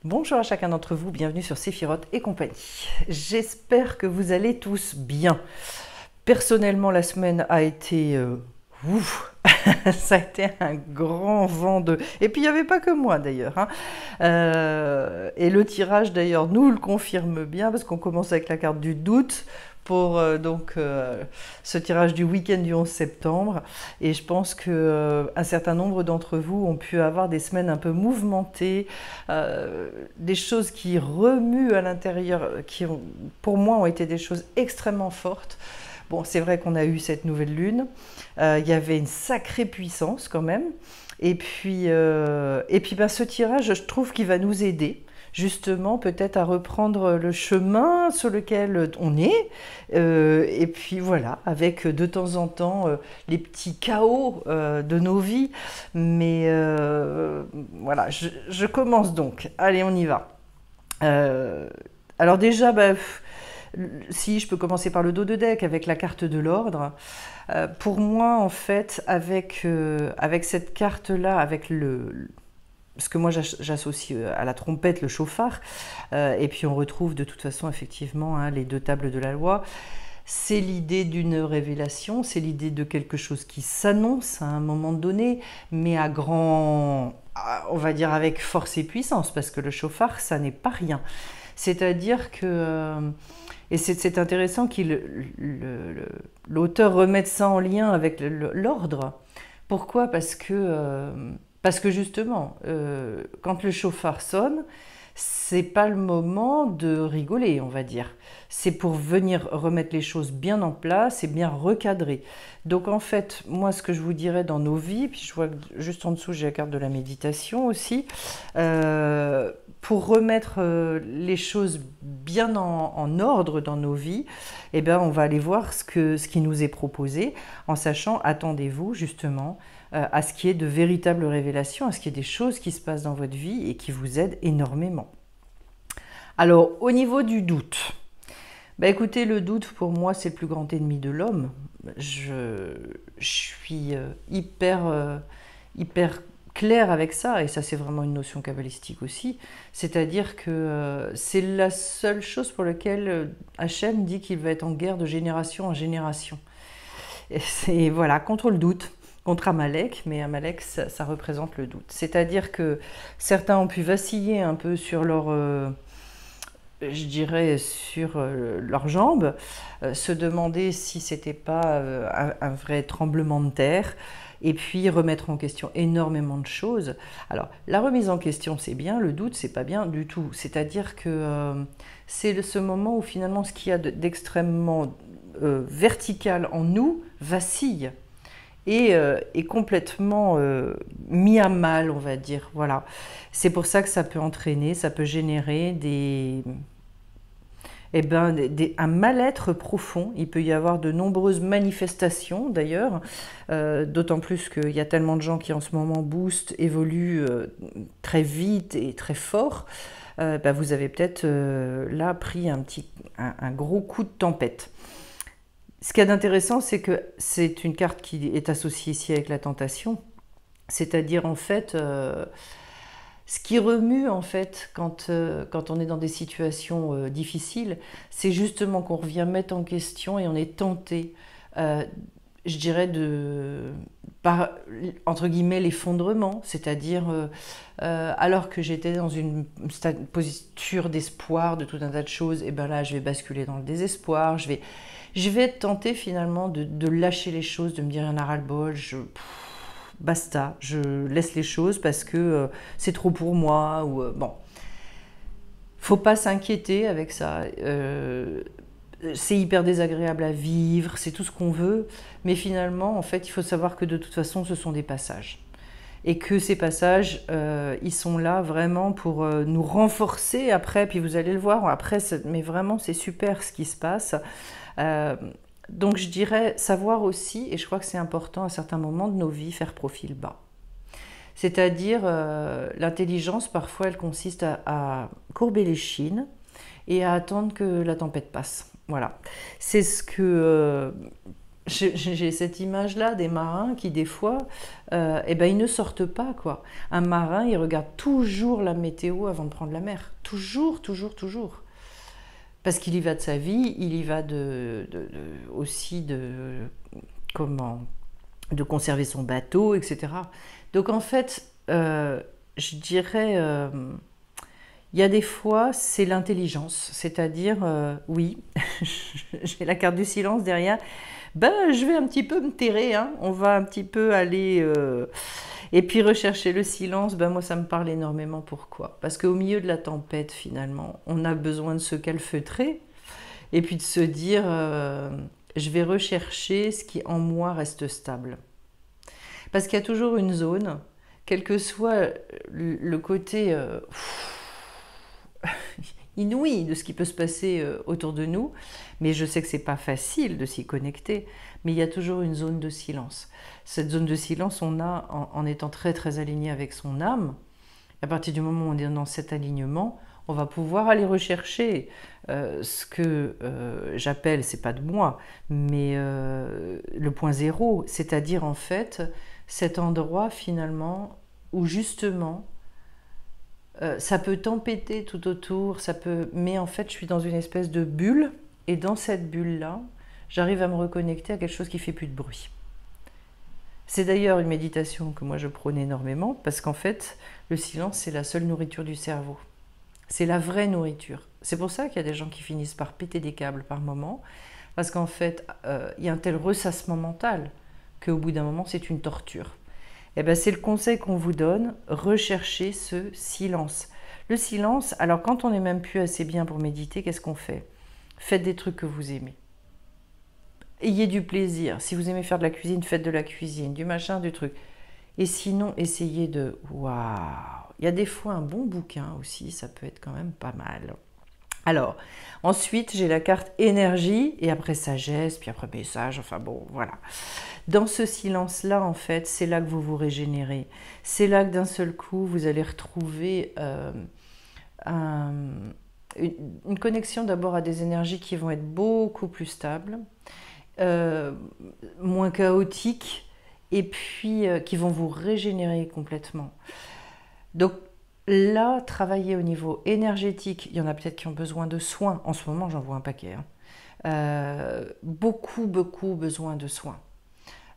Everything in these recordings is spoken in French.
Bonjour à chacun d'entre vous, bienvenue sur Séphiroth et compagnie. J'espère que vous allez tous bien. Personnellement, la semaine a été... ouf. Ça a été un grand vent de... Et puis il n'y avait pas que moi d'ailleurs, hein. Et le tirage d'ailleurs nous le confirme bien parce qu'on commence avec la carte du doute pour ce tirage du week-end du 11 septembre. Et je pense qu'un certain nombre d'entre vous ont pu avoir des semaines un peu mouvementées, des choses qui remuent à l'intérieur, pour moi ont été des choses extrêmement fortes. Bon, c'est vrai qu'on a eu cette nouvelle lune, il y avait une sacrée puissance quand même. Et puis ce tirage, je trouve qu'il va nous aider justement peut-être à reprendre le chemin sur lequel on est. Et puis voilà, avec de temps en temps les petits chaos de nos vies. Mais voilà, je commence donc. Allez, on y va. Alors déjà, si je peux commencer par le dos de deck avec la carte de l'ordre. Pour moi, en fait, avec cette carte-là, avec ce que moi j'associe à la trompette, le chauffard, et puis on retrouve de toute façon effectivement hein, les deux tables de la loi. C'est l'idée d'une révélation, c'est l'idée de quelque chose qui s'annonce à un moment donné, mais on va dire avec force et puissance, parce que le chauffard, ça n'est pas rien. C'est-à-dire que, et c'est intéressant l'auteur remette ça en lien avec l'ordre. Pourquoi? Parce que justement, quand le chauffard sonne, c'est pas le moment de rigoler, on va dire. C'est pour venir remettre les choses bien en place et bien recadrer. Donc en fait, moi ce que je vous dirais dans nos vies, puis je vois que juste en dessous j'ai la carte de la méditation aussi, pour remettre les choses bien en ordre dans nos vies, eh bien on va aller voir ce qui nous est proposé, en sachant, attendez-vous justement, à ce qu'il y ait de véritables révélations, à ce qu'il y ait des choses qui se passent dans votre vie et qui vous aident énormément. Alors, au niveau du doute, écoutez, le doute, pour moi, c'est le plus grand ennemi de l'homme. Je suis hyper claire avec ça, et ça, c'est vraiment une notion kabbalistique aussi. C'est-à-dire que c'est la seule chose pour laquelle Hachem dit qu'il va être en guerre de génération en génération. Et c'est, voilà, contre le doute. Contre Amalek, mais Amalek, ça représente le doute. C'est-à-dire que certains ont pu vaciller un peu sur je dirais, sur leurs jambes, se demander si c'était pas un vrai tremblement de terre, et puis remettre en question énormément de choses. Alors, la remise en question, c'est bien, le doute, c'est pas bien du tout. C'est-à-dire que c'est ce moment où finalement ce qu'il y a d'extrêmement vertical en nous vacille. Et est complètement mis à mal, on va dire. Voilà. C'est pour ça que ça peut entraîner, ça peut générer un mal-être profond. Il peut y avoir de nombreuses manifestations d'ailleurs, d'autant plus qu'il y a tellement de gens qui en ce moment boostent, évoluent très vite et très fort. Vous avez peut-être là pris un gros coup de tempête. Ce qu'il y a d'intéressant, c'est que c'est une carte qui est associée ici avec la tentation. C'est-à-dire, en fait, ce qui remue, en fait, quand on est dans des situations difficiles, c'est justement qu'on revient mettre en question et on est tenté, je dirais, par, entre guillemets, l'effondrement. C'est-à-dire, alors que j'étais dans une posture d'espoir de tout un tas de choses, et bien là, je vais basculer dans le désespoir, je vais être tentée finalement de lâcher les choses, de me dire il y en a ras-le-bol, basta, je laisse les choses parce que c'est trop pour moi. Bon, faut pas s'inquiéter avec ça. C'est hyper désagréable à vivre, c'est tout ce qu'on veut, mais finalement, en fait, il faut savoir que de toute façon, ce sont des passages. Et que ces passages, ils sont là vraiment pour nous renforcer après, puis vous allez le voir, après, mais vraiment, c'est super ce qui se passe. Donc je dirais savoir aussi, et je crois que c'est important à certains moments de nos vies, faire profil bas. C'est-à-dire l'intelligence parfois elle consiste à courber les chines et à attendre que la tempête passe. Voilà, c'est ce que J'ai cette image-là des marins qui, des fois, eh ben, ils ne sortent pas, quoi. Un marin, il regarde toujours la météo avant de prendre la mer. Toujours, toujours, toujours. Parce qu'il y va de sa vie, il y va aussi comment, de conserver son bateau, etc. Donc, en fait, je dirais, il y a des fois, c'est l'intelligence. C'est-à-dire, oui, j'ai la carte du silence derrière. Ben, je vais un petit peu me terrer, hein. On va un petit peu aller et puis rechercher le silence. Ben moi, ça me parle énormément. Pourquoi? Parce qu'au milieu de la tempête, finalement, on a besoin de se calfeutrer et puis de se dire, je vais rechercher ce qui en moi reste stable. Parce qu'il y a toujours une zone, quel que soit le côté inouï de ce qui peut se passer autour de nous, mais je sais que c'est pas facile de s'y connecter, mais il y a toujours une zone de silence. Cette zone de silence, on a en étant très très aligné avec son âme. À partir du moment où on est dans cet alignement, on va pouvoir aller rechercher ce que j'appelle, c'est pas de moi, mais le point zéro, c'est-à-dire en fait cet endroit finalement où justement ça peut tempêter tout autour, mais en fait je suis dans une espèce de bulle, et dans cette bulle-là, j'arrive à me reconnecter à quelque chose qui fait plus de bruit. C'est d'ailleurs une méditation que moi je prône énormément, parce qu'en fait, le silence, c'est la seule nourriture du cerveau. C'est la vraie nourriture. C'est pour ça qu'il y a des gens qui finissent par péter des câbles par moment, parce qu'en fait, il y a un tel ressassement mental qu'au bout d'un moment, c'est une torture. Eh ben, c'est le conseil qu'on vous donne, recherchez ce silence. Le silence, alors quand on n'est même plus assez bien pour méditer, qu'est-ce qu'on fait? Faites des trucs que vous aimez. Ayez du plaisir. Si vous aimez faire de la cuisine, faites de la cuisine, du machin, du truc. Et sinon, essayez de... Waouh! Il y a des fois un bon bouquin aussi, ça peut être quand même pas mal. Alors, ensuite, j'ai la carte énergie, et après sagesse, puis après message, enfin bon, voilà. Dans ce silence-là, en fait, c'est là que vous vous régénérez. C'est là que d'un seul coup, vous allez retrouver une connexion d'abord à des énergies qui vont être beaucoup plus stables, moins chaotiques, et puis qui vont vous régénérer complètement. Donc là, travailler au niveau énergétique, il y en a peut-être qui ont besoin de soins. En ce moment, j'en vois un paquet. Hein. Beaucoup besoin de soins.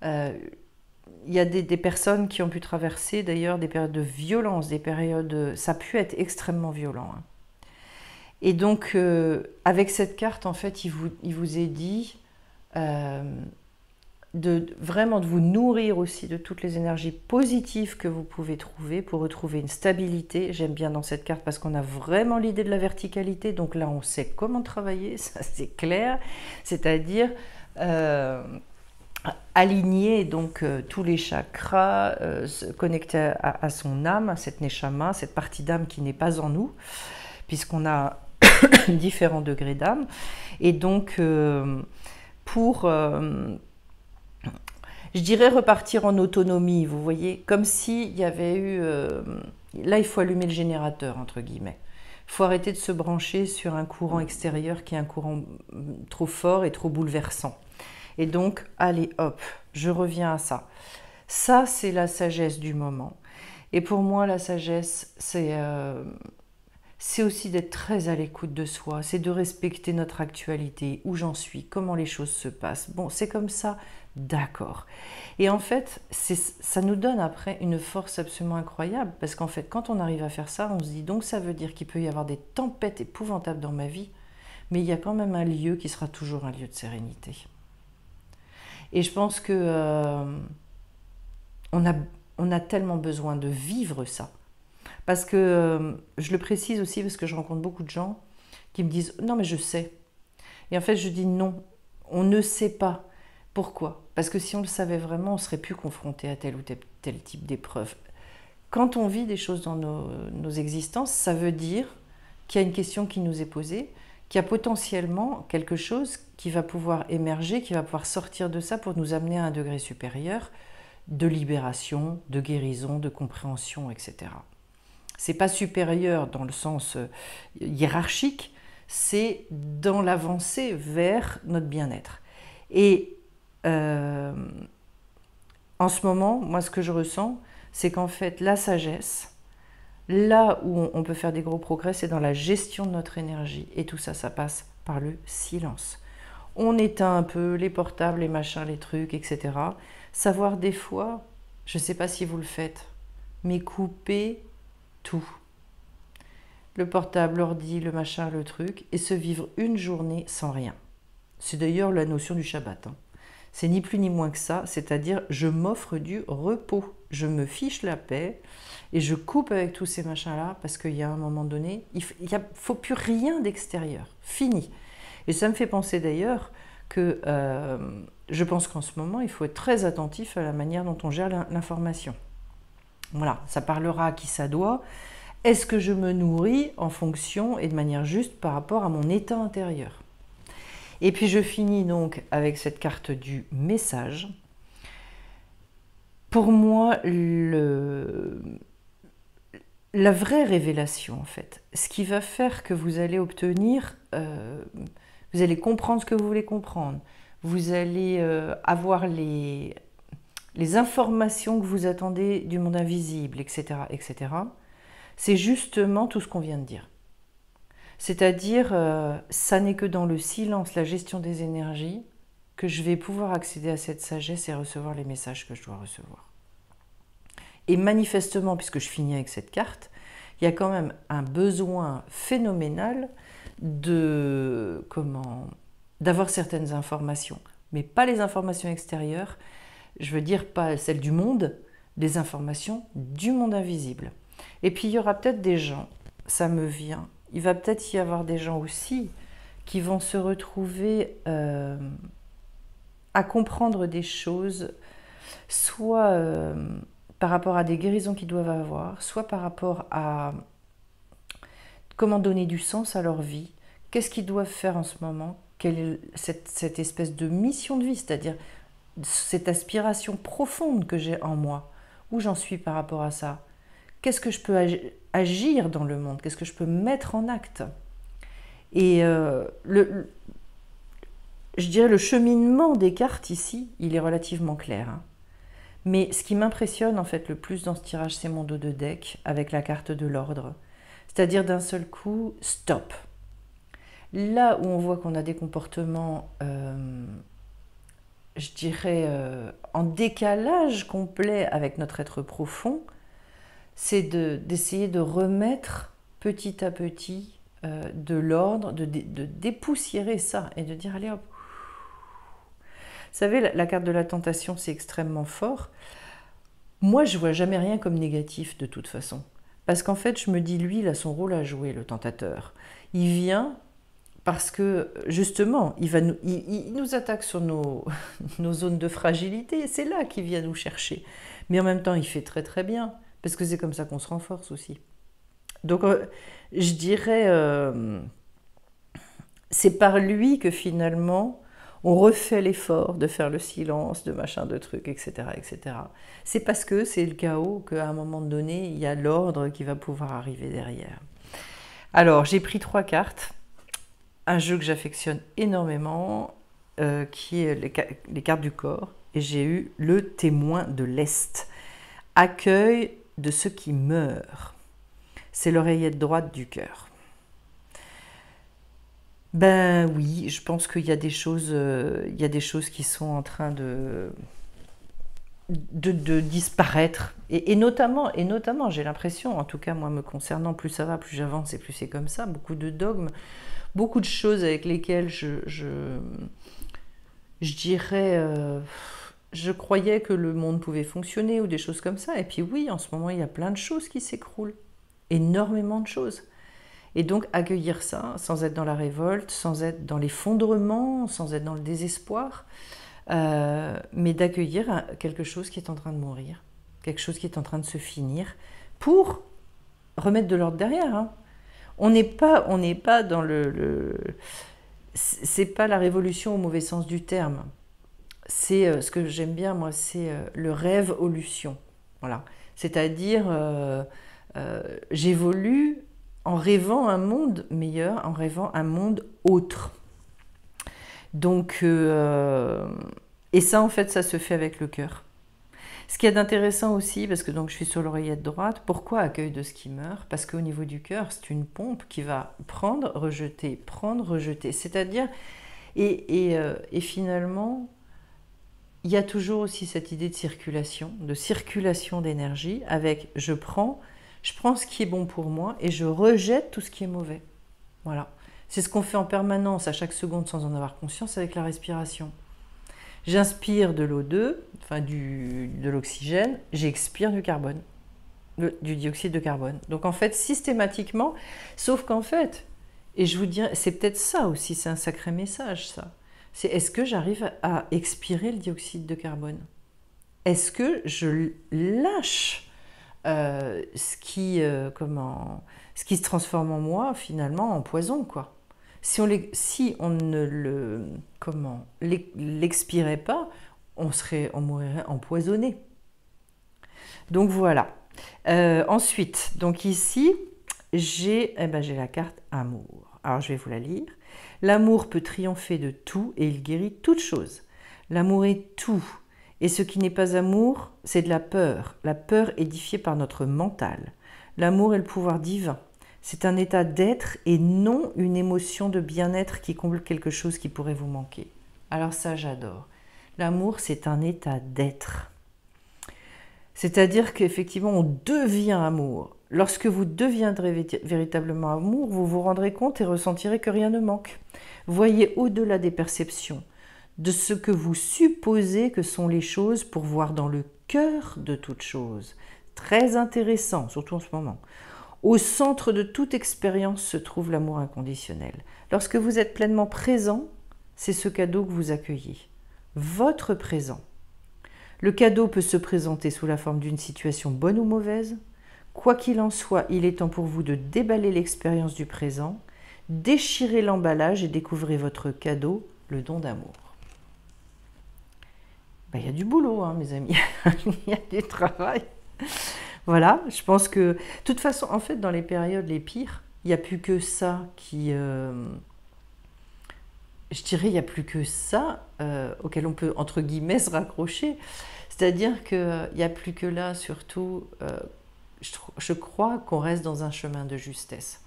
Il y a des personnes qui ont pu traverser d'ailleurs des périodes de violence, des périodes... Ça a pu être extrêmement violent. Hein. Et donc, avec cette carte, en fait, il vous est dit vraiment de vous nourrir aussi de toutes les énergies positives que vous pouvez trouver pour retrouver une stabilité. J'aime bien dans cette carte parce qu'on a vraiment l'idée de la verticalité. Donc là, on sait comment travailler, ça c'est clair. C'est-à-dire... aligner donc tous les chakras, se connecter à son âme, à cette neshama, cette partie d'âme qui n'est pas en nous, puisqu'on a différents degrés d'âme. Et donc, pour, je dirais, repartir en autonomie, vous voyez, comme s'il y avait eu... là, il faut allumer le générateur, entre guillemets. Il faut arrêter de se brancher sur un courant extérieur qui est un courant trop fort et trop bouleversant. Et donc, allez, hop, je reviens à ça. Ça, c'est la sagesse du moment. Et pour moi, la sagesse, c'est aussi d'être très à l'écoute de soi, c'est de respecter notre actualité, où j'en suis, comment les choses se passent. Bon, c'est comme ça, d'accord. Et en fait, ça nous donne après une force absolument incroyable, parce qu'en fait, quand on arrive à faire ça, on se dit donc ça veut dire qu'il peut y avoir des tempêtes épouvantables dans ma vie, mais il y a quand même un lieu qui sera toujours un lieu de sérénité. Et je pense que on a tellement besoin de vivre ça. Parce que, je le précise aussi parce que je rencontre beaucoup de gens qui me disent « Non mais je sais ». Et en fait je dis non, on ne sait pas. Pourquoi? Parce que si on le savait vraiment, on ne serait plus confronté à tel ou tel type d'épreuve. Quand on vit des choses dans nos existences, ça veut dire qu'il y a une question qui nous est posée, qu'il y a potentiellement quelque chose qui va pouvoir émerger, qui va pouvoir sortir de ça pour nous amener à un degré supérieur de libération, de guérison, de compréhension, etc. C'est pas supérieur dans le sens hiérarchique, c'est dans l'avancée vers notre bien-être. Et euh, en ce moment, moi ce que je ressens, c'est qu'en fait la sagesse, là où on peut faire des gros progrès, c'est dans la gestion de notre énergie. Et tout ça, ça passe par le silence. On éteint un peu les portables, les machins, les trucs, etc. Savoir des fois, je ne sais pas si vous le faites, mais couper tout. Le portable, l'ordi, le machin, le truc, et se vivre une journée sans rien. C'est d'ailleurs la notion du Shabbat. C'est ni plus ni moins que ça, c'est-à-dire je m'offre du repos. Je me fiche la paix et je coupe avec tous ces machins-là parce qu'il y a un moment donné, il ne faut plus rien d'extérieur. Fini. Et ça me fait penser d'ailleurs que je pense qu'en ce moment, il faut être très attentif à la manière dont on gère l'information. Voilà, ça parlera à qui ça doit. Est-ce que je me nourris en fonction et de manière juste par rapport à mon état intérieur? Et puis je finis donc avec cette carte du message. Pour moi, la vraie révélation, en fait, ce qui va faire que vous allez obtenir, vous allez comprendre ce que vous voulez comprendre, vous allez avoir les informations que vous attendez du monde invisible, etc., etc., c'est justement tout ce qu'on vient de dire. C'est-à-dire, ça n'est que dans le silence, la gestion des énergies, que je vais pouvoir accéder à cette sagesse et recevoir les messages que je dois recevoir. Et manifestement, puisque je finis avec cette carte, il y a quand même un besoin phénoménal d'avoir certaines informations, mais pas les informations extérieures, je veux dire pas celles du monde, des informations du monde invisible. Et puis il y aura peut-être des gens, ça me vient, il va peut-être y avoir des gens aussi qui vont se retrouver à comprendre des choses, soit par rapport à des guérisons qu'ils doivent avoir, soit par rapport à comment donner du sens à leur vie, qu'est-ce qu'ils doivent faire en ce moment, quelle est cette espèce de mission de vie, c'est-à-dire cette aspiration profonde que j'ai en moi, où j'en suis par rapport à ça, qu'est-ce que je peux agir dans le monde, qu'est-ce que je peux mettre en acte. Et je dirais le cheminement des cartes ici, il est relativement clair. Hein. Mais ce qui m'impressionne en fait le plus dans ce tirage, c'est mon dos de deck avec la carte de l'ordre. C'est-à-dire d'un seul coup, stop. Là où on voit qu'on a des comportements, je dirais, en décalage complet avec notre être profond, c'est d'essayer de remettre petit à petit de l'ordre, de dépoussiérer ça et de dire allez hop. Vous savez, la carte de la tentation, c'est extrêmement fort. Moi, je ne vois jamais rien comme négatif de toute façon. Parce qu'en fait, je me dis, lui, il a son rôle à jouer, le tentateur. Il vient parce que, justement, il nous attaque sur nos zones de fragilité. C'est là qu'il vient nous chercher. Mais en même temps, il fait très très bien. Parce que c'est comme ça qu'on se renforce aussi. Donc, je dirais, c'est par lui que finalement, on refait l'effort de faire le silence, de machin, de trucs, etc., etc. C'est parce que c'est le chaos qu'à un moment donné, il y a l'ordre qui va pouvoir arriver derrière. Alors, j'ai pris 3 cartes. Un jeu que j'affectionne énormément, qui est les cartes du corps. Et j'ai eu le témoin de l'Est. Accueil de ceux qui meurent. C'est l'oreillette droite du cœur. Ben oui, je pense qu'il y a des choses, qui sont en train de disparaître. Et notamment, j'ai l'impression, en tout cas moi me concernant, plus ça va, plus j'avance et plus c'est comme ça, beaucoup de dogmes, beaucoup de choses avec lesquelles je dirais, je croyais que le monde pouvait fonctionner ou des choses comme ça. Et puis oui, en ce moment, il y a plein de choses qui s'écroulent. Énormément de choses. Et donc accueillir ça, sans être dans la révolte, sans être dans l'effondrement, sans être dans le désespoir, mais d'accueillir quelque chose qui est en train de mourir, quelque chose qui est en train de se finir, pour remettre de l'ordre derrière. Hein. On n'est pas dans c'est pas la révolution au mauvais sens du terme. C'est ce que j'aime bien, moi, c'est le rêve-olution. Voilà. C'est-à-dire, j'évolue en rêvant un monde meilleur, en rêvant un monde autre. Donc, Et ça, en fait, ça se fait avec le cœur. Ce qu'il y a d'intéressant aussi, parce que donc je suis sur l'oreillette droite, pourquoi accueil de ce qui meurt? Parce qu'au niveau du cœur, c'est une pompe qui va prendre, rejeter. C'est-à-dire, et finalement, il y a toujours aussi cette idée de circulation d'énergie, avec je prends ce qui est bon pour moi et je rejette tout ce qui est mauvais. Voilà. C'est ce qu'on fait en permanence, à chaque seconde, sans en avoir conscience, avec la respiration. J'inspire de l'O2, enfin de l'oxygène, j'expire du carbone, du dioxyde de carbone. Donc en fait, systématiquement, sauf qu'en fait, et je vous dirais, c'est peut-être ça aussi, c'est un sacré message ça. C'est est-ce que j'arrive à expirer le dioxyde de carbone? Est-ce que je lâche ce qui se transforme en moi finalement en poison, quoi? Si on ne l'expirait pas, on mourrait empoisonné. Donc voilà. Ensuite, donc ici, j'ai la carte amour. Alors je vais vous la lire. L'amour peut triompher de tout et il guérit toute chose. L'amour est tout. Et ce qui n'est pas amour, c'est de la peur édifiée par notre mental. L'amour est le pouvoir divin. C'est un état d'être et non une émotion de bien-être qui comble quelque chose qui pourrait vous manquer. Alors ça, j'adore. L'amour, c'est un état d'être. C'est-à-dire qu'effectivement, on devient amour. Lorsque vous deviendrez véritablement amour, vous vous rendrez compte et ressentirez que rien ne manque. Voyez au-delà des perceptions, de ce que vous supposez que sont les choses pour voir dans le cœur de toute chose. Très intéressant, surtout en ce moment. Au centre de toute expérience se trouve l'amour inconditionnel. Lorsque vous êtes pleinement présent, c'est ce cadeau que vous accueillez. Votre présent. Le cadeau peut se présenter sous la forme d'une situation bonne ou mauvaise. Quoi qu'il en soit, il est temps pour vous de déballer l'expérience du présent, déchirer l'emballage et découvrir votre cadeau, le don d'amour. Il y a du boulot, hein, mes amis. Il y a du travail. Voilà, je pense que, de toute façon, en fait, dans les périodes les pires, il n'y a plus que ça qui... je dirais, il n'y a plus que ça auquel on peut, entre guillemets, se raccrocher. C'est-à-dire qu'il n'y a plus que là, surtout, je crois qu'on reste dans un chemin de justesse.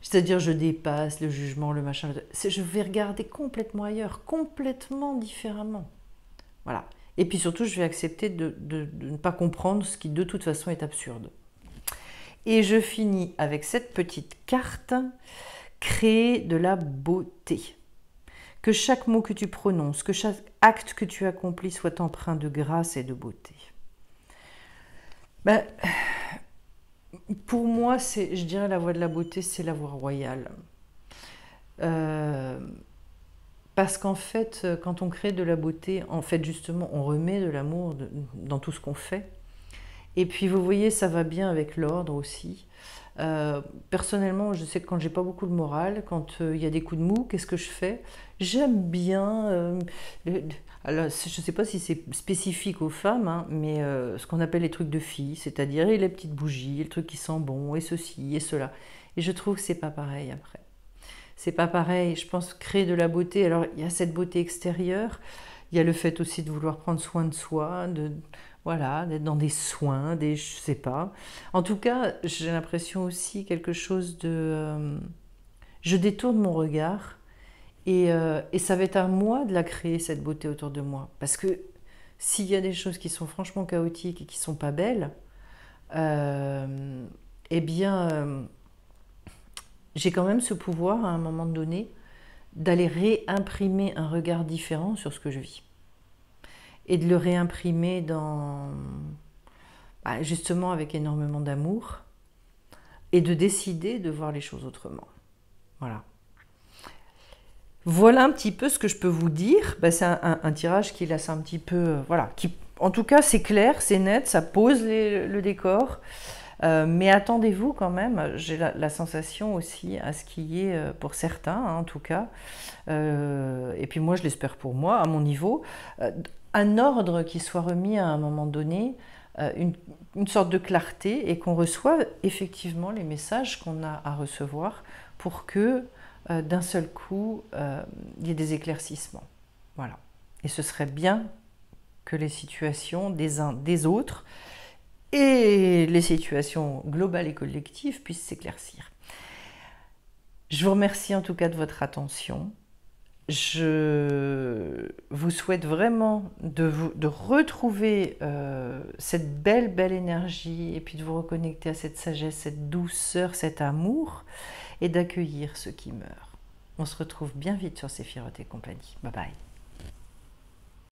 C'est-à-dire, je dépasse le jugement, le machin, je vais regarder complètement ailleurs, complètement différemment. Voilà. Et puis surtout, je vais accepter de ne pas comprendre ce qui, de toute façon, est absurde. Et je finis avec cette petite carte, créer de la beauté. Que chaque mot que tu prononces, que chaque acte que tu accomplis soit empreint de grâce et de beauté. Pour moi, je dirais la voie de la beauté, c'est la voie royale. Parce qu'en fait, quand on crée de la beauté, en fait, justement, on remet de l'amour dans tout ce qu'on fait. Et puis, vous voyez, ça va bien avec l'ordre aussi. Personnellement, je sais que quand j'ai pas beaucoup de morale, quand il y a des coups de mou, qu'est-ce que je fais? J'aime bien... alors, je ne sais pas si c'est spécifique aux femmes, hein, mais ce qu'on appelle les trucs de filles, c'est-à-dire les petites bougies, le truc qui sent bon, et ceci, et cela. Et je trouve que c'est pas pareil après. C'est pas pareil, je pense, créer de la beauté. Alors, il y a cette beauté extérieure, il y a le fait aussi de vouloir prendre soin de soi, voilà, d'être dans des soins, je sais pas. En tout cas, j'ai l'impression aussi quelque chose de... je détourne mon regard et ça va être à moi de la créer, cette beauté autour de moi. Parce que s'il y a des choses qui sont franchement chaotiques et qui sont pas belles, eh bien... j'ai quand même ce pouvoir, à un moment donné, d'aller réimprimer un regard différent sur ce que je vis. Et de le réimprimer justement avec énormément d'amour, et de décider de voir les choses autrement. Voilà. Voilà un petit peu ce que je peux vous dire. C'est un tirage qui laisse un petit peu... voilà. En tout cas, c'est clair, c'est net, ça pose le décor. Mais attendez-vous quand même, j'ai la sensation aussi à ce qu'il y ait, pour certains hein, en tout cas, et puis moi je l'espère pour moi, à mon niveau, un ordre qui soit remis à un moment donné, une sorte de clarté, et qu'on reçoive effectivement les messages qu'on a à recevoir pour que d'un seul coup, il y ait des éclaircissements. Voilà. Et ce serait bien que les situations des uns des autres et les situations globales et collectives puissent s'éclaircir. Je vous remercie en tout cas de votre attention. Je vous souhaite vraiment de retrouver cette belle énergie et puis de vous reconnecter à cette sagesse, cette douceur, cet amour et d'accueillir ceux qui meurent. On se retrouve bien vite sur Séphiroth et compagnie. Bye bye.